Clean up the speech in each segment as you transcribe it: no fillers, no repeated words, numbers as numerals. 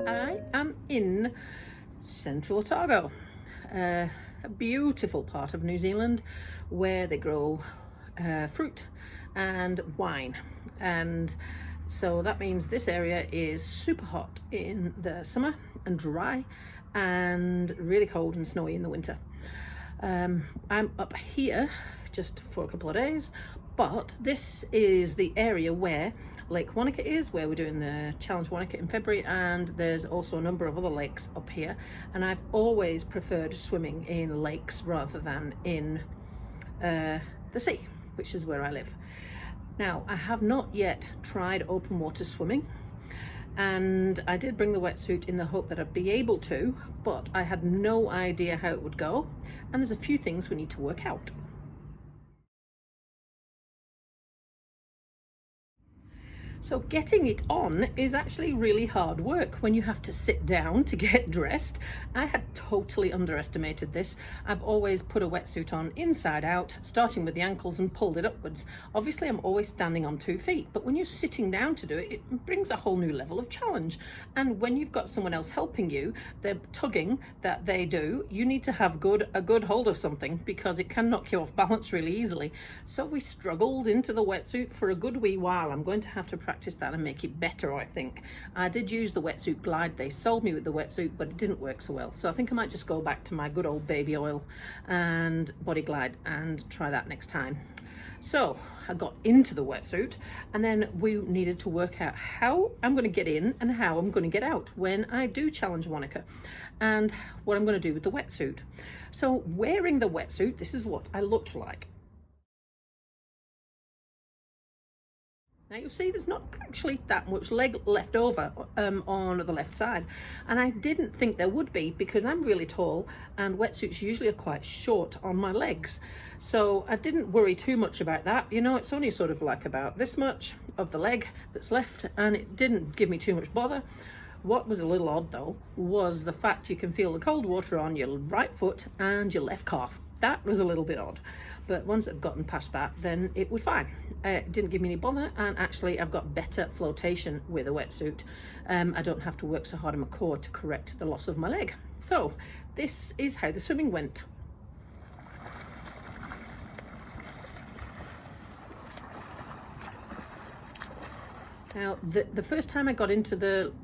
I am in Central Otago, a beautiful part of New Zealand where they grow fruit and wine, and so that means this area is super hot in the summer and dry and really cold and snowy in the winter. I'm up here just for a couple of days, but this is the area where Lake Wanaka is, where we're doing the Challenge Wanaka in February, and there's also a number of other lakes up here, and I've always preferred swimming in lakes rather than in the sea, which is where I live. Now, I have not yet tried open water swimming, and I did bring the wetsuit in the hope that I'd be able to, but I had no idea how it would go, and there's a few things we need to work out. So getting it on is actually really hard work when you have to sit down to get dressed. I had totally underestimated this. I've always put a wetsuit on inside out, starting with the ankles, and pulled it upwards. Obviously, I'm always standing on 2 feet, but when you're sitting down to do it, it brings a whole new level of challenge. And when you've got someone else helping you, the tugging that they do, you need to have a good hold of something, because it can knock you off balance really easily. So we struggled into the wetsuit for a good wee while. I'm going to have to practice that and make it better, I think. I did use the wetsuit glide. They sold me with the wetsuit, but it didn't work so well. So I think I might just go back to my good old baby oil and body glide and try that next time. So I got into the wetsuit, and then we needed to work out how I'm going to get in and how I'm going to get out when I do Challenge Wanaka, and what I'm going to do with the wetsuit. So wearing the wetsuit, this is what I looked like. Now you'll see there's not actually that much leg left over on the left side, and I didn't think there would be, because I'm really tall and wetsuits usually are quite short on my legs. So I didn't worry too much about that. You know, it's only sort of like about this much of the leg that's left, and it didn't give me too much bother. What was a little odd though was the fact you can feel the cold water on your right foot and your left calf. That was a little bit odd. But once I've gotten past that, then it was fine. It didn't give me any bother, and actually I've got better flotation with a wetsuit. I don't have to work so hard on my core to correct the loss of my leg. So this is how the swimming went. Now, the first time I got into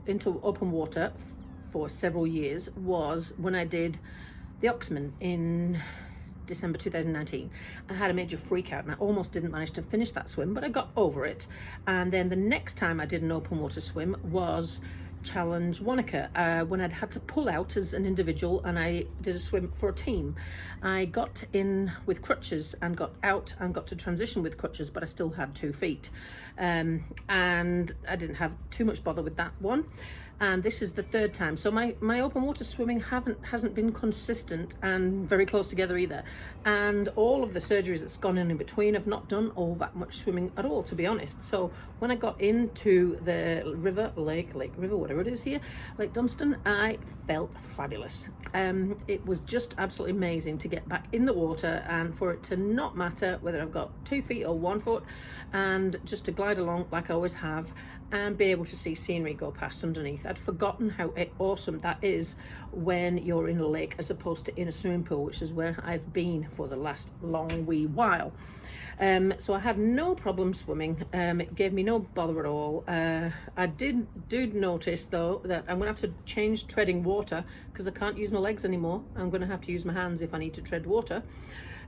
open water for several years was when I did the Oxman in December 2019. I had a major freak out and I almost didn't manage to finish that swim, but I got over it. And then the next time I did an open water swim was Challenge Wanaka, when I'd had to pull out as an individual, and I did a swim for a team. I got in with crutches and got out and got to transition with crutches, but I still had 2 feet. And I didn't have too much bother with that one. And this is the third time. So my open water swimming hasn't been consistent and very close together either. And all of the surgeries that's gone in between have not done all that much swimming at all, to be honest. So when I got into the Lake River, whatever it is here, Lake Dunstan, I felt fabulous. It was just absolutely amazing to get back in the water and for it to not matter whether I've got 2 feet or 1 foot, and just to glide along like I always have and be able to see scenery go past underneath. I'd forgotten how awesome that is when you're in a lake as opposed to in a swimming pool, which is where I've been for the last long wee while. So I had no problem swimming. It gave me no bother at all. I did notice though that I'm gonna have to change treading water because I can't use my legs anymore. I'm gonna have to use my hands if I need to tread water.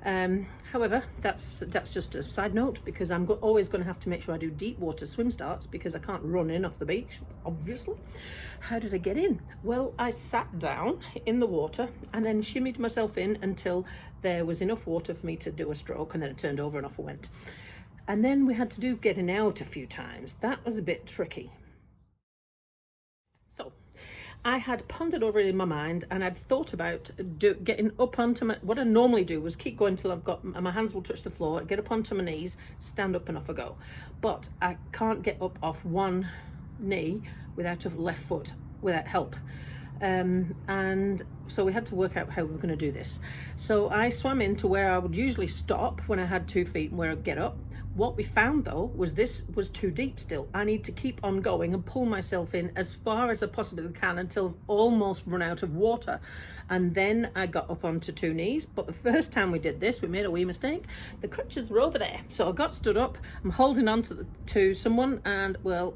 However, that's just a side note, because I'm always going to have to make sure I do deep water swim starts because I can't run in off the beach, obviously. How did I get in? Well, I sat down in the water and then shimmied myself in until there was enough water for me to do a stroke, and then it turned over and off I went. And then we had to do getting out a few times. That was a bit tricky. So I had pondered over it in my mind, and I'd thought about getting up onto my, what I normally do was keep going till I've got, my hands will touch the floor, get up onto my knees, stand up and off I go. But I can't get up off one knee without a left foot, without help. And so we had to work out how we were going to do this. So I swam into where I would usually stop when I had 2 feet and where I'd get up. What we found though was this was too deep still. I need to keep on going and pull myself in as far as I possibly can until I've almost run out of water. And then I got up onto 2 knees. But the first time we did this, we made a wee mistake. The crutches were over there. So I got stood up. I'm holding on to someone and, well,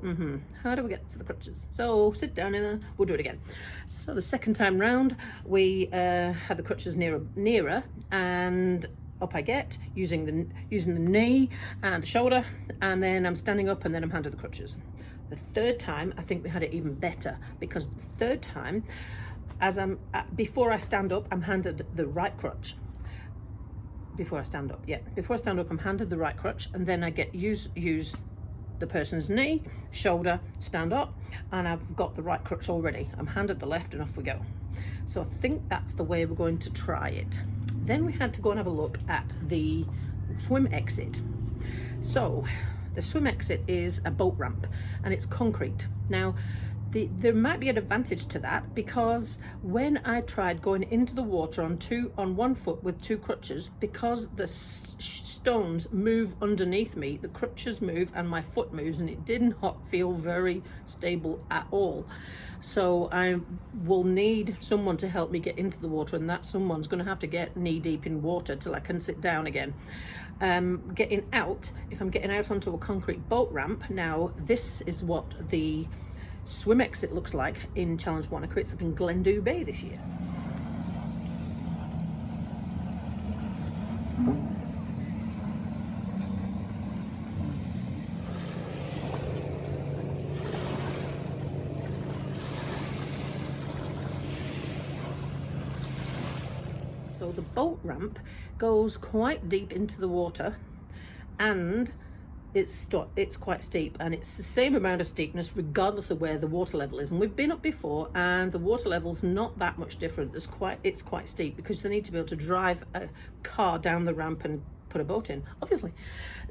how do we get to the crutches? So sit down and we'll do it again. So the second time round, we had the crutches nearer and up I get, using the knee and the shoulder, and then I'm standing up and then I'm handed the crutches. The third time, I think we had it even better, because the third time, before I stand up, I'm handed the right crutch. Before I stand up, I'm handed the right crutch, and then I get use the person's knee, shoulder, stand up, and I've got the right crutch already. I'm handed the left and off we go. So I think that's the way we're going to try it. Then we had to go and have a look at the swim exit. So the swim exit is a boat ramp and it's concrete. Now, there might be an advantage to that, because when I tried going into the water on 1 foot with 2 crutches, because the stones move underneath me, the crutches move and my foot moves, and it did not feel very stable at all. So I will need someone to help me get into the water, and that someone's going to have to get knee deep in water till I can sit down again. Getting out, if I'm getting out onto a concrete boat ramp, now this is what the swim exit looks like in Challenge Wanaka. It's up in Glendew Bay this year. So the boat ramp goes quite deep into the water, and it's quite steep, and it's the same amount of steepness regardless of where the water level is. And we've been up before, and the water level's not that much different. It's quite steep, because they need to be able to drive a car down the ramp and put a boat in, obviously.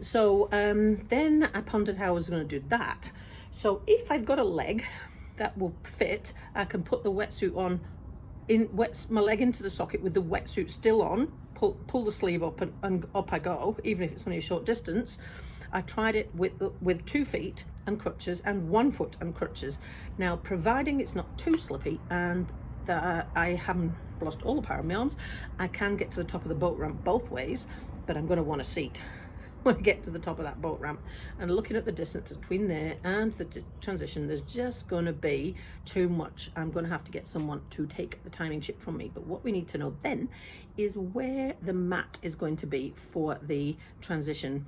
So then I pondered how I was going to do that. So if I've got a leg that will fit, I can put the wetsuit on, my leg into the socket with the wetsuit still on, pull the sleeve up and up I go, even if it's only a short distance. I tried it with 2 feet and crutches and 1 foot and crutches. Now, providing it's not too slippy and that I haven't lost all the power of my arms, I can get to the top of the boat ramp both ways, but I'm going to want a seat when I get to the top of that boat ramp. And looking at the distance between there and the transition, there's just going to be too much. I'm going to have to get someone to take the timing chip from me. But what we need to know then is where the mat is going to be for the transition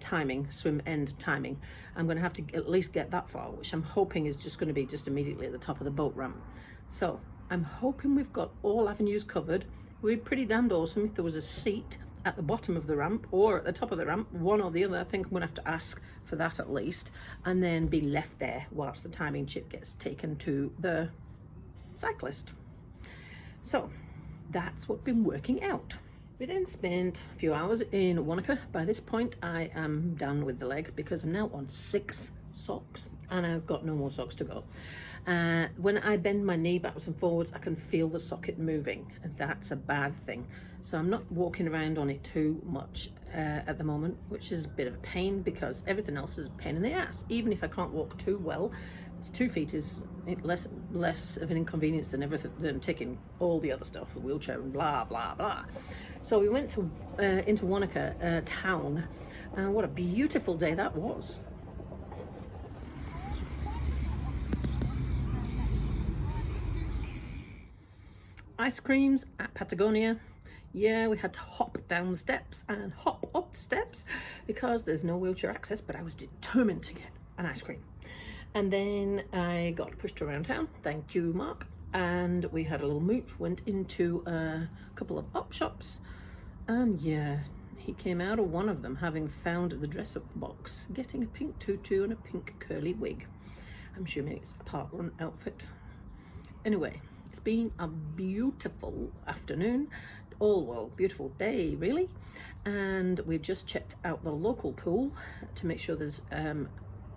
timing, swim end timing. I'm going to have to at least get that far, which I'm hoping is just going to be just immediately at the top of the boat ramp. So I'm hoping we've got all avenues covered. It would be pretty damned awesome if there was a seat at the bottom of the ramp or at the top of the ramp, one or the other. I think I'm going to have to ask for that at least, and then be left there whilst the timing chip gets taken to the cyclist. So that's what's been working out. We then spent a few hours in Wanaka. By this point, I am done with the leg because I'm now on 6 socks and I've got no more socks to go. When I bend my knee backwards and forwards, I can feel the socket moving, and that's a bad thing. So I'm not walking around on it too much at the moment, which is a bit of a pain because everything else is a pain in the ass. Even if I can't walk too well, 2 feet is less of an inconvenience than taking all the other stuff, a wheelchair and blah, blah, blah. So we went to into Wanaka town, and what a beautiful day that was. Ice creams at Patagonia. Yeah, we had to hop down the steps and hop up the steps because there's no wheelchair access, but I was determined to get an ice cream. And then I got pushed around town, thank you, Mark, and we had a little mooch, went into a couple of op shops, and yeah, he came out of one of them having found the dress-up box, getting a pink tutu and a pink curly wig. I'm assuming it's a part-run outfit. Anyway, it's been a beautiful afternoon, well, beautiful day really, and we've just checked out the local pool to make sure there's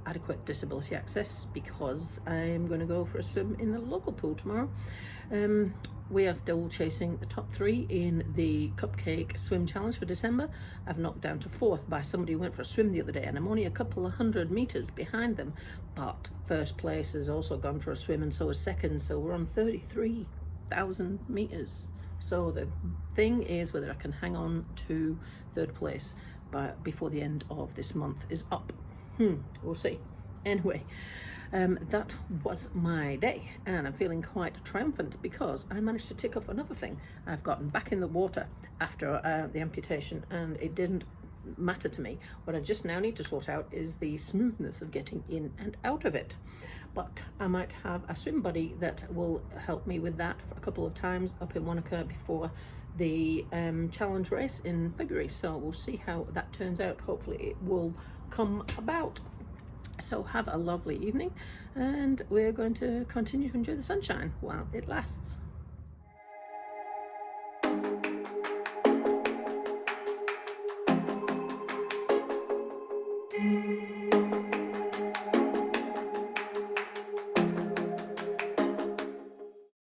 adequate disability access, because I'm going to go for a swim in the local pool tomorrow. We are still chasing the top 3 in the cupcake swim challenge for December. I've knocked down to 4th by somebody who went for a swim the other day, and I'm only a couple of 100 meters behind them, but first place has also gone for a swim, and so is second, so we're on 33,000 meters. So the thing is whether I can hang on to 3rd place before the end of this month is up. We'll see. Anyway, that was my day, and I'm feeling quite triumphant because I managed to tick off another thing. I've gotten back in the water after the amputation, and it didn't matter to me. What I just now need to sort out is the smoothness of getting in and out of it. But I might have a swim buddy that will help me with that for a couple of times up in Wanaka before the challenge race in February. So we'll see how that turns out. Hopefully it will come about. So have a lovely evening, and we're going to continue to enjoy the sunshine while it lasts.